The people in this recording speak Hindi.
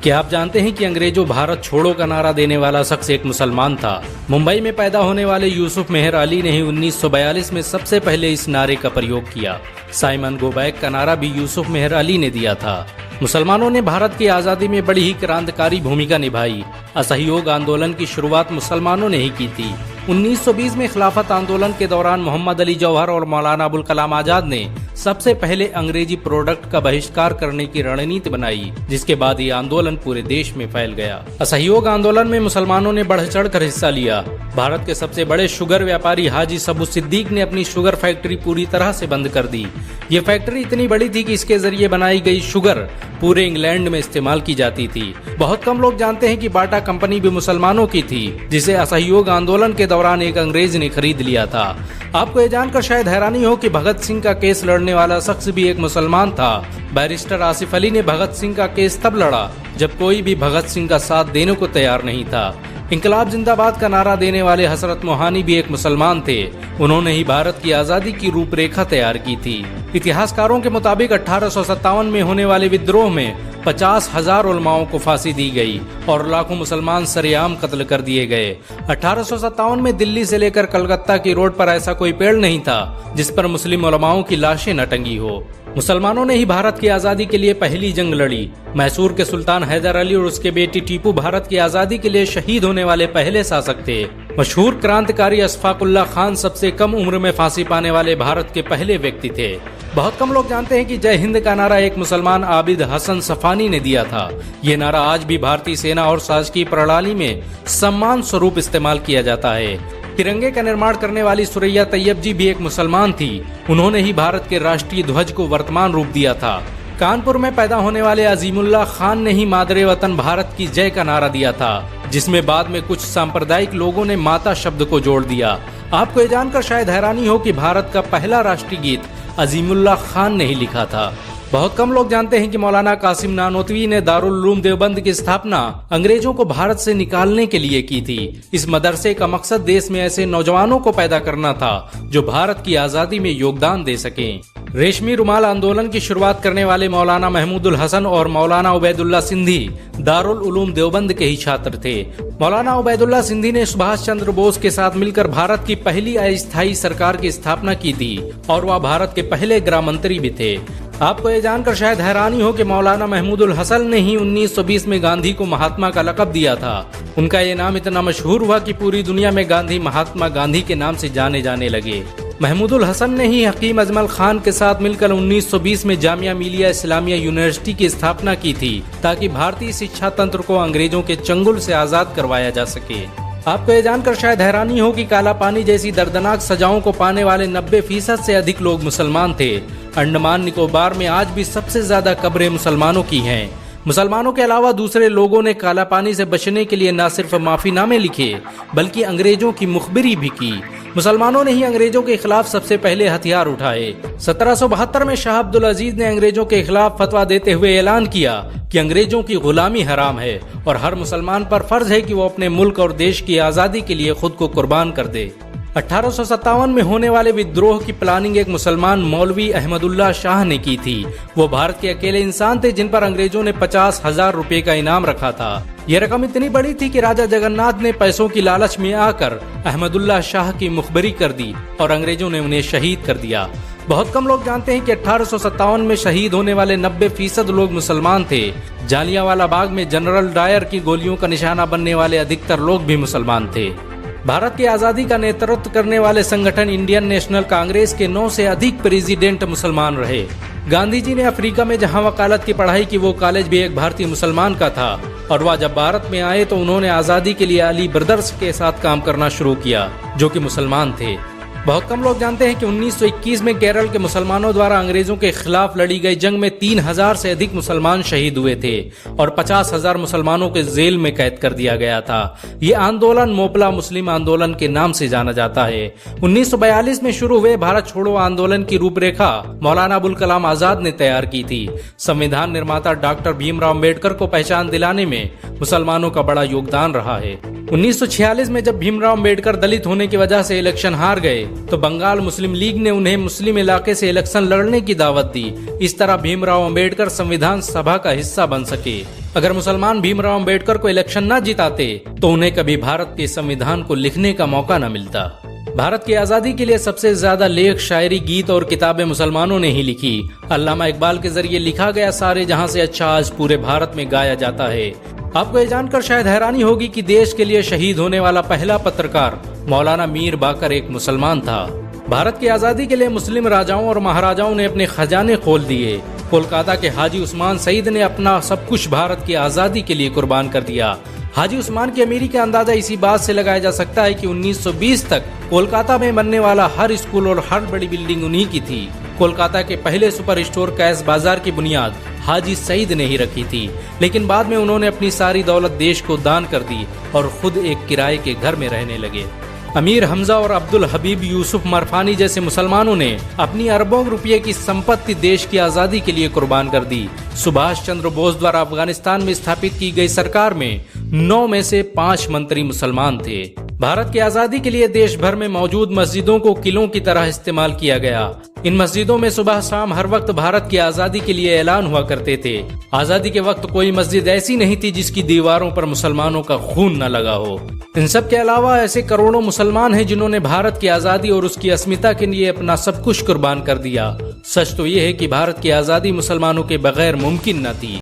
क्या आप जानते हैं कि अंग्रेजों भारत छोड़ो का नारा देने वाला शख्स एक मुसलमान था। मुंबई में पैदा होने वाले यूसुफ मेहर अली ने ही 1942 में सबसे पहले इस नारे का प्रयोग किया। साइमन गो बैक का नारा भी यूसुफ मेहर अली ने दिया था। मुसलमानों ने भारत की आज़ादी में बड़ी ही क्रांतिकारी भूमिका निभाई। असहयोग आंदोलन की शुरुआत मुसलमानों ने ही की थी। 1920 में खिलाफत आंदोलन के दौरान मोहम्मद अली जौहर और मौलाना अबुल कलाम आजाद ने सबसे पहले अंग्रेजी प्रोडक्ट का बहिष्कार करने की रणनीति बनाई, जिसके बाद ये आंदोलन पूरे देश में फैल गया। असहयोग आंदोलन में मुसलमानों ने बढ़ चढ़ कर हिस्सा लिया। भारत के सबसे बड़े शुगर व्यापारी हाजी सबू सिद्दीक ने अपनी शुगर फैक्ट्री पूरी तरह से बंद कर दी। ये फैक्ट्री इतनी बड़ी थी कि इसके जरिए बनाई गई शुगर पूरे इंग्लैंड में इस्तेमाल की जाती थी। बहुत कम लोग जानते हैं कि बाटा कंपनी भी मुसलमानों की थी, जिसे असहयोग आंदोलन के दौरान एक अंग्रेज ने खरीद लिया था। आपको ये जानकर शायद हैरानी हो कि भगत सिंह का केस लड़ने वाला शख्स भी एक मुसलमान था। बैरिस्टर आसिफ अली ने भगत सिंह का केस तब लड़ा जब कोई भी भगत सिंह का साथ देने को तैयार नहीं था। इंकलाब जिंदाबाद का नारा देने वाले हसरत मोहानी भी एक मुसलमान थे। उन्होंने ही भारत की आजादी की रूपरेखा तैयार की थी। इतिहासकारों के मुताबिक 1857 में होने वाले विद्रोह में 50,000 उलमाओं को फांसी दी गई और लाखों मुसलमान सरेआम कत्ल कर दिए गए। 1857 में दिल्ली से लेकर कलकत्ता की रोड पर ऐसा कोई पेड़ नहीं था जिस पर मुस्लिम उलमाओं की लाशें न टंगी हो। मुसलमानों ने ही भारत की आजादी के लिए पहली जंग लड़ी। मैसूर के सुल्तान हैदर अली और उसके बेटी टीपू भारत की आजादी के लिए शहीद होने वाले पहले शासक थे। मशहूर क्रांतिकारी अशफाकुल्लाह खान सबसे कम उम्र में फांसी पाने वाले भारत के पहले व्यक्ति थे। बहुत कम लोग जानते हैं कि जय हिंद का नारा एक मुसलमान आबिद हसन सफानी ने दिया था। ये नारा आज भी भारतीय सेना और शासकीय प्रणाली में सम्मान स्वरूप इस्तेमाल किया जाता है। तिरंगे का निर्माण करने वाली सुरैया तैयब जी भी एक मुसलमान थी। उन्होंने ही भारत के राष्ट्रीय ध्वज को वर्तमान रूप दिया था। कानपुर में पैदा होने वाले अजीमुल्लाह खान ने ही मादरे वतन भारत की जय का नारा दिया था, जिसमें बाद में कुछ सांप्रदायिक लोगों ने माता शब्द को जोड़ दिया। आपको ये जानकर शायद हैरानी हो कि भारत का पहला राष्ट्रीय गीत अजीमुल्लाह खान ने ही लिखा था। बहुत कम लोग जानते हैं कि मौलाना कासिम नानोतवी ने दारुल उलूम देवबंद की स्थापना अंग्रेजों को भारत से निकालने के लिए की थी। इस मदरसे का मकसद देश में ऐसे नौजवानों को पैदा करना था जो भारत की आजादी में योगदान दे सकें। रेशमी रुमाल आंदोलन की शुरुआत करने वाले मौलाना महमूदुल हसन और मौलाना उबैदुल्ला सिंधी दारुल उलूम देवबंद के ही छात्र थे। मौलाना उबैदुल्ला सिंधी ने सुभाष चंद्र बोस के साथ मिलकर भारत की पहली अस्थायी सरकार की स्थापना की थी और वह भारत के पहले गृह मंत्री भी थे। आपको ये जानकर शायद हैरानी हो कि मौलाना महमूदुल हसन ने ही 1920 में गांधी को महात्मा का लक़ब दिया था। उनका ये नाम इतना मशहूर हुआ कि पूरी दुनिया में गांधी महात्मा गांधी के नाम से जाने जाने लगे। महमूदुल हसन ने ही हकीम अजमल खान के साथ मिलकर 1920 में जामिया मिलिया इस्लामिया यूनिवर्सिटी की स्थापना की थी, ताकि भारतीय शिक्षा तंत्र को अंग्रेजों के चंगुल से आजाद करवाया जा सके। आपको ये जानकर शायद हैरानी हो कि काला पानी जैसी दर्दनाक सजाओं को पाने वाले 90% से अधिक लोग मुसलमान थे। अंडमान निकोबार में आज भी सबसे ज्यादा कब्रें मुसलमानों की हैं। मुसलमानों के अलावा दूसरे लोगों ने काला पानी से बचने के लिए न सिर्फ माफीनामे लिखे बल्कि अंग्रेजों की मुखबिरी भी की। मुसलमानों ने ही अंग्रेजों के खिलाफ सबसे पहले हथियार उठाए। 1772 में शाह अब्दुल अजीज ने अंग्रेजों के खिलाफ फतवा देते हुए ऐलान किया कि अंग्रेजों की गुलामी हराम है और हर मुसलमान पर फर्ज है कि वो अपने मुल्क और देश की आजादी के लिए खुद को कुर्बान कर दे। 1857 में होने वाले विद्रोह की प्लानिंग एक मुसलमान मौलवी अहमदुल्लाह शाह ने की थी। वो भारत के अकेले इंसान थे जिन पर अंग्रेजों ने 50,000 रुपए का इनाम रखा था। यह रकम इतनी बड़ी थी कि राजा जगन्नाथ ने पैसों की लालच में आकर अहमदुल्लाह शाह की मुखबरी कर दी और अंग्रेजों ने उन्हें शहीद कर दिया। बहुत कम लोग जानते हैं कि 1857 में शहीद होने वाले 90% लोग मुसलमान थे। जालियांवाला बाग में जनरल डायर की गोलियों का निशाना बनने वाले अधिकतर लोग भी मुसलमान थे। भारत की आजादी का नेतृत्व करने वाले संगठन इंडियन नेशनल कांग्रेस के 9 से अधिक प्रेसिडेंट मुसलमान रहे। गांधी जी ने अफ्रीका में जहां वकालत की पढ़ाई की, वो कॉलेज भी एक भारतीय मुसलमान का था और वह जब भारत में आए तो उन्होंने आजादी के लिए अली ब्रदर्स के साथ काम करना शुरू किया, जो कि मुसलमान थे। बहुत कम लोग जानते हैं कि 1921 में केरल के मुसलमानों द्वारा अंग्रेजों के खिलाफ लड़ी गई जंग में 3,000 से अधिक मुसलमान शहीद हुए थे और 50,000 मुसलमानों के जेल में कैद कर दिया गया था। ये आंदोलन मोपला मुस्लिम आंदोलन के नाम से जाना जाता है। 1942 में शुरू हुए भारत छोड़ो आंदोलन की रूपरेखा मौलाना अबुल कलाम आजाद ने तैयार की थी। संविधान निर्माता डॉक्टर भीमराव अम्बेडकर को पहचान दिलाने में मुसलमानों का बड़ा योगदान रहा है। 1946 में जब भीमराव अंबेडकर दलित होने की वजह से इलेक्शन हार गए तो बंगाल मुस्लिम लीग ने उन्हें मुस्लिम इलाके से इलेक्शन लड़ने की दावत दी। इस तरह भीमराव अंबेडकर संविधान सभा का हिस्सा बन सके। अगर मुसलमान भीमराव अंबेडकर को इलेक्शन न जिताते तो उन्हें कभी भारत के संविधान को लिखने का मौका न मिलता। भारत की आजादी के लिए सबसे ज्यादा लेख, शायरी, गीत और किताबें मुसलमानों ने ही लिखी। अल्लामा इकबाल के जरिए लिखा गया सारे जहां से अच्छा आज पूरे भारत में गाया जाता है। आपको ये जानकर शायद हैरानी होगी कि देश के लिए शहीद होने वाला पहला पत्रकार मौलाना मीर बाकर एक मुसलमान था। भारत की आजादी के लिए मुस्लिम राजाओं और महाराजाओं ने अपने खजाने खोल दिए। कोलकाता के हाजी उस्मान सईद ने अपना सब कुछ भारत की आजादी के लिए कुर्बान कर दिया। हाजी उस्मान की अमीरी का अंदाजा इसी बात से लगाया जा सकता है कि 1920 तक कोलकाता में बनने वाला हर स्कूल और हर बड़ी बिल्डिंग उन्हीं की थी। कोलकाता के पहले सुपर स्टोर कैश बाजार की बुनियाद हाजी सईद ने ही रखी थी, लेकिन बाद में उन्होंने अपनी सारी दौलत देश को दान कर दी और खुद एक किराए के घर में रहने लगे। अमीर हमजा और अब्दुल हबीब यूसुफ मरफानी जैसे मुसलमानों ने अपनी अरबों रुपये की संपत्ति देश की आजादी के लिए कुर्बान कर दी। सुभाष चंद्र बोस द्वारा अफगानिस्तान में स्थापित की गई सरकार में 9 में से 5 मंत्री मुसलमान थे। भारत की आजादी के लिए देश भर में मौजूद मस्जिदों को किलों की तरह इस्तेमाल किया गया। इन मस्जिदों में सुबह शाम हर वक्त भारत की आजादी के लिए ऐलान हुआ करते थे। आजादी के वक्त कोई मस्जिद ऐसी नहीं थी जिसकी दीवारों पर मुसलमानों का खून न लगा हो। इन सब के अलावा ऐसे करोड़ों मुसलमान हैं जिन्होंने भारत की आजादी और उसकी अस्मिता के लिए अपना सब कुछ कुर्बान कर दिया। सच तो ये है कि भारत की आजादी मुसलमानों के बगैर मुमकिन न थी।